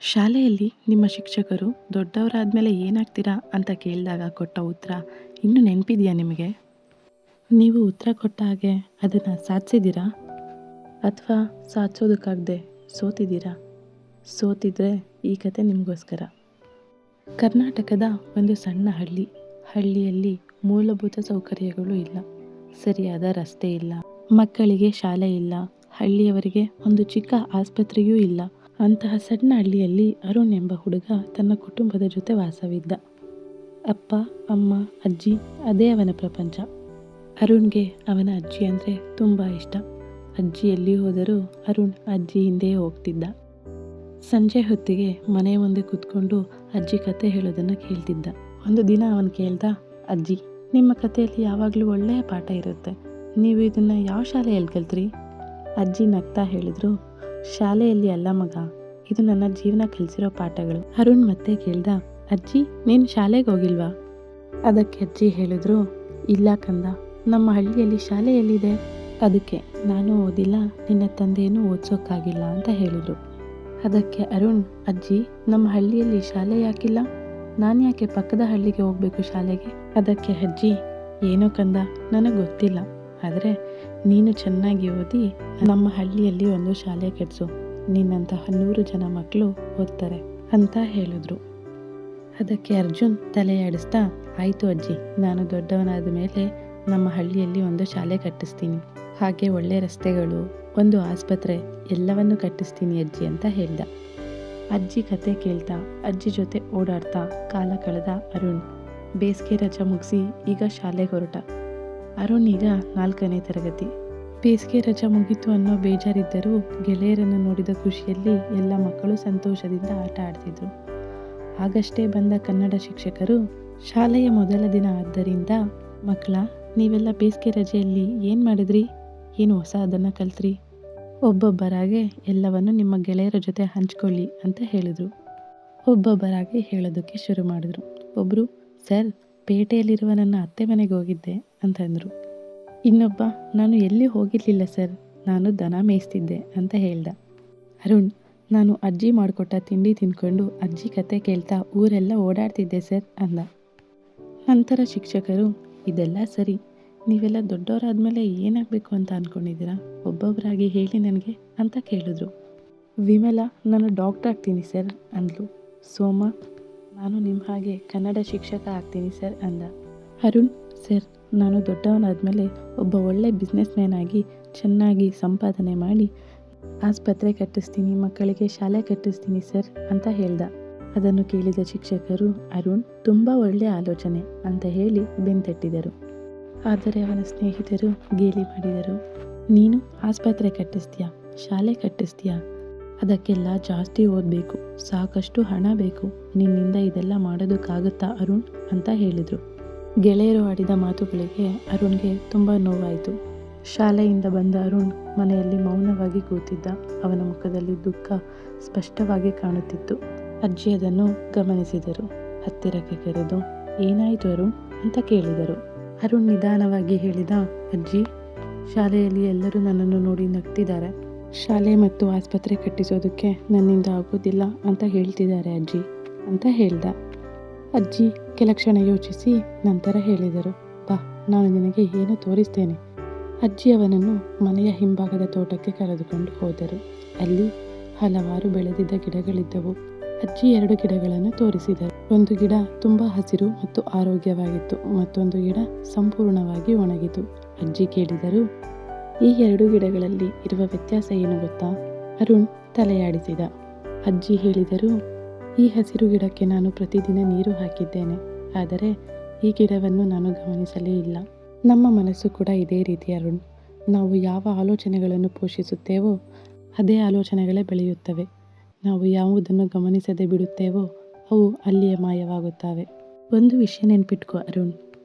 ಶಾಲೆಯಲ್ಲಿ ನಿಮ್ಮ ಶಿಕ್ಷಕರು ದೊಡ್ಡವರಾದ್ಮೇಲೆ ಏನಾಗ್ತೀರಾ ಅಂತ ಕೇಳಿದಾಗ ಕೊಟ್ಟ ಉತ್ತರ ಇನ್ನೂ ನೆನಪಿದೆಯಾ ನಿಮಗೆ? ನೀವು ಉತ್ತರ ಕೊಟ್ಟ ಹಾಗೆ ಅದನ್ನು ಸಾಧಿಸಿದ್ದೀರಾ? ಅಥವಾ ಸಾಧಿಸೋದಕ್ಕಾಗದೆ ಸೋತಿದ್ದೀರಾ? ಸೋತಿದ್ರೆ ಈ ಕತೆ ನಿಮಗೋಸ್ಕರ. ಕರ್ನಾಟಕದ ಒಂದು ಸಣ್ಣ ಹಳ್ಳಿಯಲ್ಲಿ ಮೂಲಭೂತ ಸೌಕರ್ಯಗಳು ಇಲ್ಲ, ಸರಿಯಾದ ರಸ್ತೆ ಇಲ್ಲ, ಮಕ್ಕಳಿಗೆ ಶಾಲೆ ಇಲ್ಲ, ಹಳ್ಳಿಯವರಿಗೆ ಒಂದು ಚಿಕ್ಕ ಆಸ್ಪತ್ರೆಯೂ ಇಲ್ಲ. ಅಂತಹ ಸಣ್ಣ ಹಳ್ಳಿಯಲ್ಲಿ ಅರುಣ್ ಎಂಬ ಹುಡುಗ ತನ್ನ ಕುಟುಂಬದ ಜೊತೆ ವಾಸವಿದ್ದ. ಅಪ್ಪ, ಅಮ್ಮ, ಅಜ್ಜಿ ಅದೇ ಅವನ ಪ್ರಪಂಚ. ಅರುಣ್ಗೆ ಅವನ ಅಜ್ಜಿ ಅಂದರೆ ತುಂಬ ಇಷ್ಟ. ಅಜ್ಜಿ ಎಲ್ಲಿ ಹೋದರೂ ಅರುಣ್ ಅಜ್ಜಿ ಹಿಂದೆ ಹೋಗ್ತಿದ್ದ. ಸಂಜೆ ಹೊತ್ತಿಗೆ ಮನೆ ಮುಂದೆ ಕೂತ್ಕೊಂಡು ಅಜ್ಜಿ ಕತೆ ಹೇಳೋದನ್ನು ಕೇಳ್ತಿದ್ದ. ಒಂದು ದಿನ ಅವನು ಕೇಳ್ದ, ಅಜ್ಜಿ, ನಿಮ್ಮ ಕಥೆಯಲ್ಲಿ ಯಾವಾಗಲೂ ಒಳ್ಳೆಯ ಪಾಠ ಇರುತ್ತೆ, ನೀವು ಇದನ್ನು ಯಾವ ಶಾಲೆಯಲ್ಲಿ ಕಲ್ತ್ರಿ? ಅಜ್ಜಿ ನಗ್ತಾ ಹೇಳಿದ್ರು, ಶಾಲೆಯಲ್ಲಿ ಅಲ್ಲ ಮಗ, ಇದು ನನ್ನ ಜೀವನ ಕಲಿಸಿರೋ ಪಾಠಗಳು. ಅರುಣ್ ಮತ್ತೆ ಕೇಳ್ದ, ಅಜ್ಜಿ, ನೀನು ಶಾಲೆಗೆ ಹೋಗಿಲ್ವಾ? ಅದಕ್ಕೆ ಅಜ್ಜಿ ಹೇಳಿದ್ರು, ಇಲ್ಲ ಕಂದ, ನಮ್ಮ ಹಳ್ಳಿಯಲ್ಲಿ ಶಾಲೆ ಎಲ್ಲಿದೆ? ಅದಕ್ಕೆ ನಾನು ಓದಿಲ್ಲ, ನಿನ್ನ ತಂದೆಯನ್ನು ಓದಿಸೋಕ್ಕಾಗಿಲ್ಲ ಅಂತ ಹೇಳಿದ್ರು. ಅದಕ್ಕೆ ಅರುಣ್, ಅಜ್ಜಿ, ನಮ್ಮ ಹಳ್ಳಿಯಲ್ಲಿ ಶಾಲೆ ಯಾಕಿಲ್ಲ? ನಾನು ಯಾಕೆ ಪಕ್ಕದ ಹಳ್ಳಿಗೆ ಹೋಗಬೇಕು ಶಾಲೆಗೆ? ಅದಕ್ಕೆ ಅಜ್ಜಿ, ಏನೋ ಕಂದ, ನನಗೆ ಗೊತ್ತಿಲ್ಲ, ಆದರೆ ನೀನು ಚೆನ್ನಾಗಿ ಓದಿ ನಮ್ಮ ಹಳ್ಳಿಯಲ್ಲಿ ಒಂದು ಶಾಲೆ ಕಟ್ಸು, ನಿನ್ನಂತಹ 100 ಜನ ಮಕ್ಕಳು ಓದ್ತಾರೆ ಅಂತ ಹೇಳಿದ್ರು. ಅದಕ್ಕೆ ಅರ್ಜುನ್ ತಲೆಯಾಡಿಸ್ತಾ, ಆಯಿತು ಅಜ್ಜಿ, ನಾನು ದೊಡ್ಡವನಾದ ಮೇಲೆ ನಮ್ಮ ಹಳ್ಳಿಯಲ್ಲಿ ಒಂದು ಶಾಲೆ ಕಟ್ಟಿಸ್ತೀನಿ, ಹಾಗೆ ಒಳ್ಳೆ ರಸ್ತೆಗಳು, ಒಂದು ಆಸ್ಪತ್ರೆ ಎಲ್ಲವನ್ನು ಕಟ್ಟಿಸ್ತೀನಿ ಅಜ್ಜಿ ಅಂತ ಹೇಳ್ದ. ಅಜ್ಜಿ ಕತೆ ಕೇಳ್ತಾ ಅಜ್ಜಿ ಜೊತೆ ಓಡಾಡ್ತಾ ಕಾಲ ಕಳೆದ ಅರುಣ್ ಬೇಸಿಗೆ ರಜೆ ಮುಗಿಸಿ ಈಗ ಶಾಲೆಗೆ ಹೊರಟ. ಅರುಣ್ ಈಗ 4ನೇ ತರಗತಿ. ಬೇಸಿಗೆ ರಜೆ ಮುಗೀತು ಅನ್ನೋ ಬೇಜಾರಿದ್ದರೂ ಗೆಳೆಯರನ್ನು ನೋಡಿದ ಖುಷಿಯಲ್ಲಿ ಎಲ್ಲ ಮಕ್ಕಳು ಸಂತೋಷದಿಂದ ಆಟ ಆಡ್ತಿದ್ರು. ಆಗಷ್ಟೇ ಬಂದ ಕನ್ನಡ ಶಿಕ್ಷಕರು, ಶಾಲೆಯ ಮೊದಲ ದಿನ ಆದ್ದರಿಂದ ಮಕ್ಕಳ, ನೀವೆಲ್ಲ ಬೇಸಿಗೆ ರಜೆಯಲ್ಲಿ ಏನು ಮಾಡಿದ್ರಿ? ಏನು ಹೊಸ ಅದನ್ನು ಕಲ್ತ್ರಿ? ಒಬ್ಬೊಬ್ಬರಾಗೆ ಎಲ್ಲವನ್ನು ನಿಮ್ಮ ಗೆಳೆಯರ ಜೊತೆ ಹಂಚ್ಕೊಳ್ಳಿ ಅಂತ ಹೇಳಿದರು. ಒಬ್ಬೊಬ್ಬರಾಗೆ ಹೇಳೋದಕ್ಕೆ ಶುರು ಮಾಡಿದ್ರು. ಒಬ್ಬರು, ಸರ್, ಪೇಟೆಯಲ್ಲಿರುವ ನನ್ನ ಅತ್ತೆ ಮನೆಗೆ ಹೋಗಿದ್ದೆ ಅಂತಂದರು. ಇನ್ನೊಬ್ಬ, ನಾನು ಎಲ್ಲಿ ಹೋಗಿರಲಿಲ್ಲ ಸರ್, ನಾನು ದನ ಮೇಯಿಸ್ತಿದ್ದೆ ಅಂತ ಹೇಳ್ದ. ಅರುಣ್, ನಾನು ಅಜ್ಜಿ ಮಾಡಿಕೊಟ್ಟ ತಿಂಡಿ ತಿಂದ್ಕೊಂಡು ಅಜ್ಜಿ ಕತೆ ಕೇಳ್ತಾ ಊರೆಲ್ಲ ಓಡಾಡ್ತಿದ್ದೆ ಸರ್ ಅಂದ. ನಂತರ ಶಿಕ್ಷಕರು, ಇದೆಲ್ಲ ಸರಿ, ನೀವೆಲ್ಲ ದೊಡ್ಡವರಾದ್ಮೇಲೆ ಏನಾಗಬೇಕು ಅಂತ ಅಂದ್ಕೊಂಡಿದ್ದೀರಾ? ಒಬ್ಬೊಬ್ಬರಾಗಿ ಹೇಳಿ ನನಗೆ ಅಂತ ಕೇಳಿದ್ರು. ವಿಮಲಾ, ನಾನು ಡಾಕ್ಟರ್ ಆಗ್ತೀನಿ ಸರ್ ಅಂದ್ಲು. ಸೋಮ, ನಾನು ನಿಮ್ಮ ಹಾಗೆ ಕನ್ನಡ ಶಿಕ್ಷಕ ಆಗ್ತೀನಿ ಸರ್ ಅಂದ. ಅರುಣ್, ಸರ್, ನಾನು ದೊಡ್ಡವನಾದ್ಮೇಲೆ ಒಬ್ಬ ಒಳ್ಳೆ ಬಿಸ್ನೆಸ್ ಮ್ಯಾನ್ ಆಗಿ ಚೆನ್ನಾಗಿ ಸಂಪಾದನೆ ಮಾಡಿ ಆಸ್ಪತ್ರೆ ಕಟ್ಟಿಸ್ತೀನಿ, ಮಕ್ಕಳಿಗೆ ಶಾಲೆ ಕಟ್ಟಿಸ್ತೀನಿ ಸರ್ ಅಂತ ಹೇಳ್ದ. ಅದನ್ನು ಕೇಳಿದ ಶಿಕ್ಷಕರು, ಅರುಣ್, ತುಂಬ ಒಳ್ಳೆಯ ಆಲೋಚನೆ ಅಂತ ಹೇಳಿ ಬೆಂತಟ್ಟಿದರು. ಆದರೆ ಅವನ ಸ್ನೇಹಿತರು ಗೇಲಿ ಮಾಡಿದರು. ನೀನು ಆಸ್ಪತ್ರೆ ಕಟ್ಟಿಸ್ತೀಯಾ, ಶಾಲೆ ಕಟ್ಟಿಸ್ತೀಯಾ? ಅದಕ್ಕೆಲ್ಲ ಜಾಸ್ತಿ ಓದಬೇಕು, ಸಾಕಷ್ಟು ಹಣ ಬೇಕು, ನಿನ್ನಿಂದ ಇದೆಲ್ಲ ಮಾಡೋದಕ್ಕಾಗುತ್ತಾ ಅರುಣ್ ಅಂತ ಹೇಳಿದರು. ಗೆಳೆಯರು ಆಡಿದ ಮಾತುಗಳಿಗೆ ಅರುಣ್ಗೆ ತುಂಬ ನೋವಾಯಿತು. ಶಾಲೆಯಿಂದ ಬಂದ ಅರುಣ್ ಮನೆಯಲ್ಲಿ ಮೌನವಾಗಿ ಕೂತಿದ್ದ. ಅವನ ಮುಖದಲ್ಲಿ ದುಃಖ ಸ್ಪಷ್ಟವಾಗಿ ಕಾಣುತ್ತಿತ್ತು. ಅಜ್ಜಿ ಅದನ್ನು ಗಮನಿಸಿದರು. ಹತ್ತಿರಕ್ಕೆ ಕರೆದು, ಏನಾಯಿತು ಅರುಣ್ ಅಂತ ಕೇಳಿದರು. ಅರುಣ್ ನಿಧಾನವಾಗಿ ಹೇಳಿದ, ಅಜ್ಜಿ, ಶಾಲೆಯಲ್ಲಿ ಎಲ್ಲರೂ ನನ್ನನ್ನು ನೋಡಿ ನಗ್ತಿದ್ದಾರೆ, ಶಾಲೆ ಮತ್ತು ಆಸ್ಪತ್ರೆ ಕಟ್ಟಿಸೋದಕ್ಕೆ ನನ್ನಿಂದ ಆಗೋದಿಲ್ಲ ಅಂತ ಹೇಳ್ತಿದ್ದಾರೆ ಅಜ್ಜಿ ಅಂತ ಹೇಳ್ದ. ಅಜ್ಜಿ ಕೆಲ ಕ್ಷಣ ಯೋಚಿಸಿ ನಂತರ ಹೇಳಿದರು, ಬಾ, ನಾನು ನಿನಗೆ ಏನು ತೋರಿಸ್ತೇನೆ. ಅಜ್ಜಿ ಅವನನ್ನು ಮನೆಯ ಹಿಂಭಾಗದ ತೋಟಕ್ಕೆ ಕರೆದುಕೊಂಡು ಹೋದರು. ಅಲ್ಲಿ ಹಲವಾರು ಬೆಳೆದಿದ್ದ ಗಿಡಗಳಿದ್ದವು. ಅಜ್ಜಿ 2 ಗಿಡಗಳನ್ನು ತೋರಿಸಿದರು. ಒಂದು ಗಿಡ ತುಂಬ ಹಸಿರು ಮತ್ತು ಆರೋಗ್ಯವಾಗಿತ್ತು, ಮತ್ತೊಂದು ಗಿಡ ಸಂಪೂರ್ಣವಾಗಿ ಒಣಗಿತು. ಅಜ್ಜಿ ಕೇಳಿದರು, ಈ 2 ಗಿಡಗಳಲ್ಲಿ ಇರುವ ವ್ಯತ್ಯಾಸ ಏನು ಗೊತ್ತಾ? ಅರುಣ್ ತಲೆಯಾಡಿಸಿದ. ಅಜ್ಜಿ ಹೇಳಿದರು, ಈ ಹಸಿರು ಗಿಡಕ್ಕೆ ನಾನು ಪ್ರತಿದಿನ ನೀರು ಹಾಕಿದ್ದೇನೆ, ಆದರೆ ಈ ಗಿಡವನ್ನು ನಾನು ಗಮನಿಸಲೇ ಇಲ್ಲ. ನಮ್ಮ ಮನಸ್ಸು ಕೂಡ ಇದೇ ರೀತಿ ಅರುಣ್. ನಾವು ಯಾವ ಆಲೋಚನೆಗಳನ್ನು ಪೋಷಿಸುತ್ತೇವೋ ಅದೇ ಆಲೋಚನೆಗಳೇ ಬೆಳೆಯುತ್ತವೆ. ನಾವು ಯಾವುದನ್ನು ಗಮನಿಸದೆ ಬಿಡುತ್ತೇವೋ ಅವು ಅಲ್ಲಿಯೇ ಮಾಯವಾಗುತ್ತವೆ. ಒಂದು ವಿಷಯ ನೆನ್ಪಿಟ್ಕೋ ಅರುಣ್,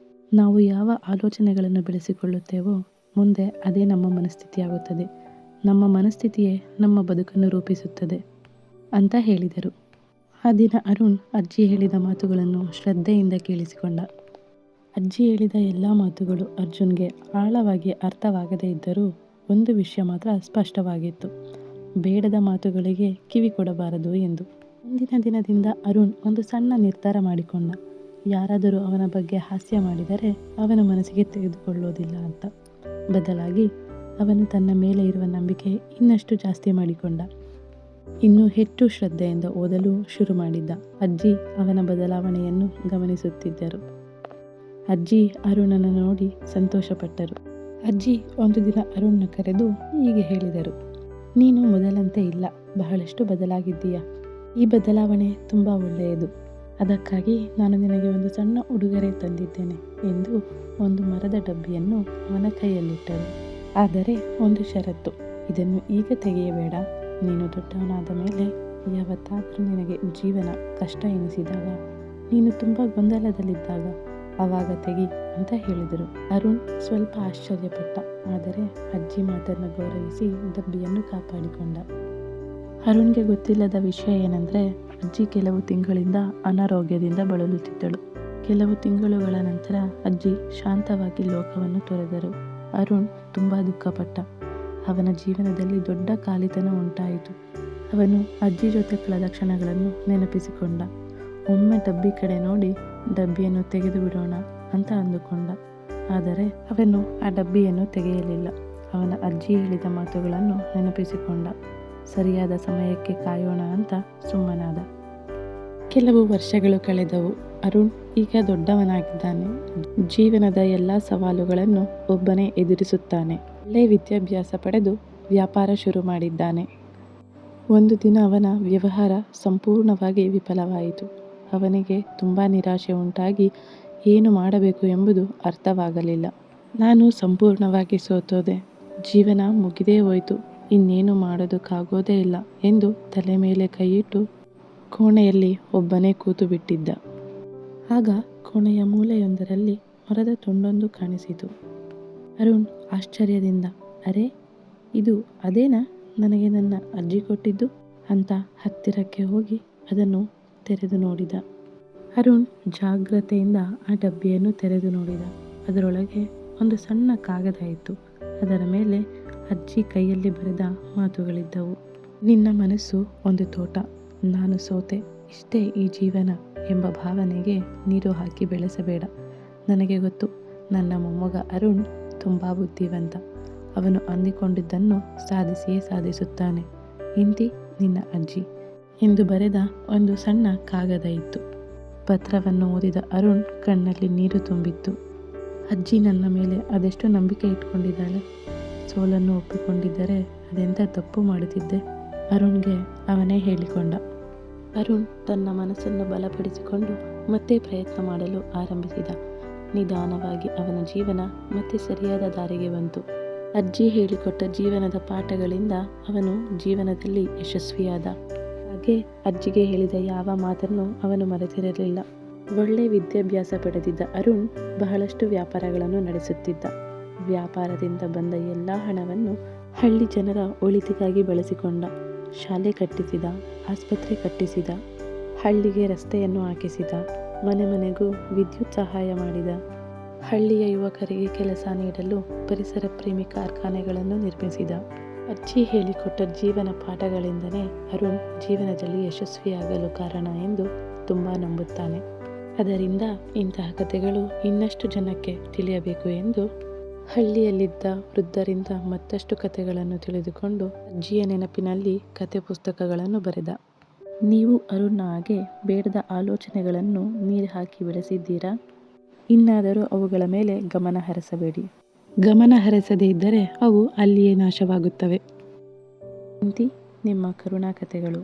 ನಾವು ಯಾವ ಆಲೋಚನೆಗಳನ್ನು ಬೆಳೆಸಿಕೊಳ್ಳುತ್ತೇವೋ ಮುಂದೆ ಅದೇ ನಮ್ಮ ಮನಸ್ಥಿತಿಯಾಗುತ್ತದೆ. ನಮ್ಮ ಮನಸ್ಥಿತಿಯೇ ನಮ್ಮ ಬದುಕನ್ನು ರೂಪಿಸುತ್ತದೆ ಅಂತ ಹೇಳಿದರು. ಆ ದಿನ ಅರುಣ್ ಅಜ್ಜಿ ಹೇಳಿದ ಮಾತುಗಳನ್ನು ಶ್ರದ್ಧೆಯಿಂದ ಕೇಳಿಸಿಕೊಂಡ. ಅಜ್ಜಿ ಹೇಳಿದ ಎಲ್ಲ ಮಾತುಗಳು ಅರ್ಜುನ್ಗೆ ಆಳವಾಗಿ ಅರ್ಥವಾಗದೇ ಇದ್ದರೂ ಒಂದು ವಿಷಯ ಮಾತ್ರ ಸ್ಪಷ್ಟವಾಗಿತ್ತು, ಬೇಡದ ಮಾತುಗಳಿಗೆ ಕಿವಿ ಕೊಡಬಾರದು ಎಂದು. ಮುಂದಿನ ದಿನದಿಂದ ಅರುಣ್ ಒಂದು ಸಣ್ಣ ನಿರ್ಧಾರ ಮಾಡಿಕೊಂಡ. ಯಾರಾದರೂ ಅವನ ಬಗ್ಗೆ ಹಾಸ್ಯ ಮಾಡಿದರೆ ಅವನ ಮನಸ್ಸಿಗೆ ತೆಗೆದುಕೊಳ್ಳೋದಿಲ್ಲ ಅಂತ. ಬದಲಾಗಿ ಅವನು ತನ್ನ ಮೇಲೆ ಇರುವ ನಂಬಿಕೆ ಇನ್ನಷ್ಟು ಜಾಸ್ತಿ ಮಾಡಿಕೊಂಡ. ಇನ್ನೂ ಹೆಚ್ಚು ಶ್ರದ್ಧೆಯಿಂದ ಓದಲು ಶುರು ಮಾಡಿದ್ದ. ಅಜ್ಜಿ ಅವನ ಬದಲಾವಣೆಯನ್ನು ಗಮನಿಸುತ್ತಿದ್ದರು. ಅಜ್ಜಿ ಅರುಣನ ನೋಡಿ ಸಂತೋಷಪಟ್ಟರು. ಅಜ್ಜಿ ಒಂದು ದಿನ ಅರುಣ್ನ ಕರೆದು ಹೀಗೆ ಹೇಳಿದರು, ನೀನು ಮೊದಲಂತೆ ಇಲ್ಲ, ಬಹಳಷ್ಟು ಬದಲಾಗಿದ್ದೀಯ. ಈ ಬದಲಾವಣೆ ತುಂಬ ಒಳ್ಳೆಯದು. ಅದಕ್ಕಾಗಿ ನಾನು ನಿನಗೆ ಒಂದು ಸಣ್ಣ ಉಡುಗೊರೆ ತಂದಿದ್ದೇನೆ ಎಂದು ಒಂದು ಮರದ ಡಬ್ಬಿಯನ್ನು ಅವನ ಕೈಯಲ್ಲಿಟ್ಟರು. ಆದರೆ ಒಂದು ಷರತ್ತು, ಇದನ್ನು ಈಗ ತೆಗೆಯಬೇಡ. ನೀನು ದೊಡ್ಡವನಾದ ಮೇಲೆ ಯಾವತ್ತಾದರೂ ನಿನಗೆ ಜೀವನ ಕಷ್ಟ ಎನಿಸಿದಾಗ, ನೀನು ತುಂಬ ಗೊಂದಲದಲ್ಲಿದ್ದಾಗ ಆವಾಗ ತೆಗಿ ಅಂತ ಹೇಳಿದರು. ಅರುಣ್ ಸ್ವಲ್ಪ ಆಶ್ಚರ್ಯಪಟ್ಟ. ಆದರೆ ಅಜ್ಜಿ ಮಾತನ್ನು ಗೌರವಿಸಿ ಡಬ್ಬಿಯನ್ನು ಕಾಪಾಡಿಕೊಂಡ. ಅರುಣ್ಗೆ ಗೊತ್ತಿಲ್ಲದ ವಿಷಯ ಏನಂದರೆ, ಅಜ್ಜಿ ಕೆಲವು ತಿಂಗಳಿಂದ ಅನಾರೋಗ್ಯದಿಂದ ಬಳಲುತ್ತಿದ್ದಳು. ಕೆಲವು ತಿಂಗಳುಗಳ ನಂತರ ಅಜ್ಜಿ ಶಾಂತವಾಗಿ ಲೋಕವನ್ನು ತೊರೆದರು. ಅರುಣ್ ತುಂಬ ದುಃಖಪಟ್ಟ. ಅವನ ಜೀವನದಲ್ಲಿ ದೊಡ್ಡ ಖಾಲಿತನ ಉಂಟಾಯಿತು. ಅವನು ಅಜ್ಜಿ ಜೊತೆ ಕಳೆದ ಕ್ಷಣಗಳನ್ನು ನೆನಪಿಸಿಕೊಂಡ. ಒಮ್ಮೆ ಡಬ್ಬಿ ಕಡೆ ನೋಡಿ ಡಬ್ಬಿಯನ್ನು ತೆಗೆದು ಬಿಡೋಣ ಅಂತ ಅಂದುಕೊಂಡ. ಆದರೆ ಅವನು ಆ ಡಬ್ಬಿಯನ್ನು ತೆಗೆಯಲಿಲ್ಲ. ಅವನ ಅಜ್ಜಿ ಹೇಳಿದ ಮಾತುಗಳನ್ನು ನೆನಪಿಸಿಕೊಂಡ. ಸರಿಯಾದ ಸಮಯಕ್ಕೆ ಕಾಯೋಣ ಅಂತ ಸುಮ್ಮನಾದ. ಕೆಲವು ವರ್ಷಗಳು ಕಳೆದವು. ಅರುಣ್ ಈಗ ದೊಡ್ಡವನಾಗಿದ್ದಾನೆ. ಜೀವನದ ಎಲ್ಲ ಸವಾಲುಗಳನ್ನು ಒಬ್ಬನೇ ಎದುರಿಸುತ್ತಾನೆ. ಒಳ್ಳೆ ವಿದ್ಯಾಭ್ಯಾಸ ಪಡೆದು ವ್ಯಾಪಾರ ಶುರು ಮಾಡಿದ್ದಾನೆ. ಒಂದು ದಿನ ಅವನ ವ್ಯವಹಾರ ಸಂಪೂರ್ಣವಾಗಿ ವಿಫಲವಾಯಿತು. ಅವನಿಗೆ ತುಂಬ ನಿರಾಶೆ ಉಂಟಾಗಿ ಏನು ಮಾಡಬೇಕು ಎಂಬುದು ಅರ್ಥವಾಗಲಿಲ್ಲ. ನಾನು ಸಂಪೂರ್ಣವಾಗಿ ಸೋತೋದೆ, ಜೀವನ ಮುಗಿದೇ ಹೋಯಿತು, ಇನ್ನೇನು ಮಾಡೋದಕ್ಕಾಗೋದೇ ಇಲ್ಲ ಎಂದು ತಲೆ ಮೇಲೆ ಕೈಯಿಟ್ಟು ಕೋಣೆಯಲ್ಲಿ ಒಬ್ಬನೇ ಕೂತು ಬಿಟ್ಟಿದ್ದ. ಆಗ ಕೋಣೆಯ ಮೂಲೆಯೊಂದರಲ್ಲಿ ಮರದ ತುಂಡೊಂದು ಕಾಣಿಸಿತು. ಅರುಣ್ ಆಶ್ಚರ್ಯದಿಂದ, ಅರೆ, ಇದು ಅದೇನಾ ನನಗೆ ನನ್ನ ಅಜ್ಜಿ ಕೊಟ್ಟಿದ್ದು ಅಂತ ಹತ್ತಿರಕ್ಕೆ ಹೋಗಿ ಅದನ್ನು ತೆರೆದು ನೋಡಿದ. ಅರುಣ್ ಜಾಗ್ರತೆಯಿಂದ ಆ ಡಬ್ಬಿಯನ್ನು ತೆರೆದು ನೋಡಿದ. ಅದರೊಳಗೆ ಒಂದು ಸಣ್ಣ ಕಾಗದ ಇತ್ತು. ಅದರ ಮೇಲೆ ಅಜ್ಜಿ ಕೈಯಲ್ಲಿ ಬರೆದ ಮಾತುಗಳಿದ್ದವು. ನಿನ್ನ ಮನಸ್ಸು ಒಂದು ತೋಟ, ನಾನು ಸೋತೆ, ಇಷ್ಟೇ ಈ ಜೀವನ ಎಂಬ ಭಾವನೆಗೆ ನೀರು ಹಾಕಿ ಬೆಳೆಸಬೇಡ. ನನಗೆ ಗೊತ್ತು, ನನ್ನ ಮೊಮ್ಮಗ ಅರುಣ್ ತುಂಬ ಬುದ್ಧಿವಂತ. ಅವನು ಅಂದಿಕೊಂಡಿದ್ದನ್ನು ಸಾಧಿಸಿಯೇ ಸಾಧಿಸುತ್ತಾನೆ. ಇಂತಿ ನಿನ್ನ ಅಜ್ಜಿ ಎಂದು ಬರೆದ ಒಂದು ಸಣ್ಣ ಕಾಗದ ಇತ್ತು. ಪತ್ರವನ್ನು ಓದಿದ ಅರುಣ್ ಕಣ್ಣಲ್ಲಿ ನೀರು ತುಂಬಿತ್ತು. ಅಜ್ಜಿ ನನ್ನ ಮೇಲೆ ಅದೆಷ್ಟು ನಂಬಿಕೆ ಇಟ್ಕೊಂಡಿದ್ದಾಳೆ. ಸೋಲನ್ನು ಒಪ್ಪಿಕೊಂಡಿದ್ದರೆ ಅದೆಂಥ ತಪ್ಪು ಮಾಡುತ್ತಿದ್ದೆ. ಅರುಣ್ಗೆ ಅವನೇ ಹೇಳಿಕೊಂಡ. ಅರುಣ್ ತನ್ನ ಮನಸ್ಸನ್ನು ಬಲಪಡಿಸಿಕೊಂಡು ಮತ್ತೆ ಪ್ರಯತ್ನ ಮಾಡಲು ಆರಂಭಿಸಿದ. ನಿಧಾನವಾಗಿ ಅವನ ಜೀವನ ಮತ್ತೆ ಸರಿಯಾದ ದಾರಿಗೆ ಬಂತು. ಅಜ್ಜಿ ಹೇಳಿಕೊಟ್ಟ ಜೀವನದ ಪಾಠಗಳಿಂದ ಅವನು ಜೀವನದಲ್ಲಿ ಯಶಸ್ವಿಯಾದ. ಹಾಗೆ ಅಜ್ಜಿಗೆ ಹೇಳಿದ ಯಾವ ಮಾತನ್ನು ಅವನು ಮರೆತಿರಲಿಲ್ಲ. ಒಳ್ಳೆ ವಿದ್ಯಾಭ್ಯಾಸ ಪಡೆದಿದ್ದ ಅರುಣ್ ಬಹಳಷ್ಟು ವ್ಯಾಪಾರಗಳನ್ನು ನಡೆಸುತ್ತಿದ್ದ. ವ್ಯಾಪಾರದಿಂದ ಬಂದ ಎಲ್ಲ ಹಣವನ್ನು ಹಳ್ಳಿ ಜನರ ಒಳಿತಿಗಾಗಿ ಬಳಸಿಕೊಂಡ. ಶಾಲೆ ಕಟ್ಟಿಸಿದ, ಆಸ್ಪತ್ರೆ ಕಟ್ಟಿಸಿದ, ಹಳ್ಳಿಗೆ ರಸ್ತೆಯನ್ನು ಹಾಕಿಸಿದ, ಮನೆ ಮನೆಗೂ ವಿದ್ಯುತ್ ಸಹಾಯ ಮಾಡಿದ. ಹಳ್ಳಿಯ ಯುವಕರಿಗೆ ಕೆಲಸ ನೀಡಲು ಪರಿಸರ ಪ್ರೇಮಿ ಕಾರ್ಖಾನೆಗಳನ್ನು ನಿರ್ಮಿಸಿದ. ಅಜ್ಜಿ ಹೇಳಿಕೊಟ್ಟ ಜೀವನ ಪಾಠಗಳಿಂದಲೇ ಅರುಣ್ ಜೀವನದಲ್ಲಿ ಯಶಸ್ವಿಯಾಗಲು ಕಾರಣ ಎಂದು ತುಂಬ ನಂಬುತ್ತಾನೆ. ಅದರಿಂದ ಇಂತಹ ಕಥೆಗಳು ಇನ್ನಷ್ಟು ಜನಕ್ಕೆ ತಿಳಿಯಬೇಕು ಎಂದು ಹಳ್ಳಿಯಲ್ಲಿದ್ದ ವೃದ್ಧರಿಂದ ಮತ್ತಷ್ಟು ಕಥೆಗಳನ್ನು ತಿಳಿದುಕೊಂಡು ಅಜ್ಜಿಯ ನೆನಪಿನಲ್ಲಿ ಕತೆ ಪುಸ್ತಕಗಳನ್ನು ಬರೆದ. ನೀವು ಅರುಣ್ನ ಹಾಗೆ ಬೇಡದ ಆಲೋಚನೆಗಳನ್ನು ನೀರು ಹಾಕಿ ಬೆಳೆಸಿದ್ದೀರಾ? ಇನ್ನಾದರೂ ಅವುಗಳ ಮೇಲೆ ಗಮನ ಹರಿಸಬೇಡಿ. ಗಮನ ಹರಿಸದೇ ಇದ್ದರೆ ಅವು ಅಲ್ಲಿಯೇ ನಾಶವಾಗುತ್ತವೆ. ಇಂತಿ ನಿಮ್ಮ ಕರುಣಾ ಕಥೆಗಳು.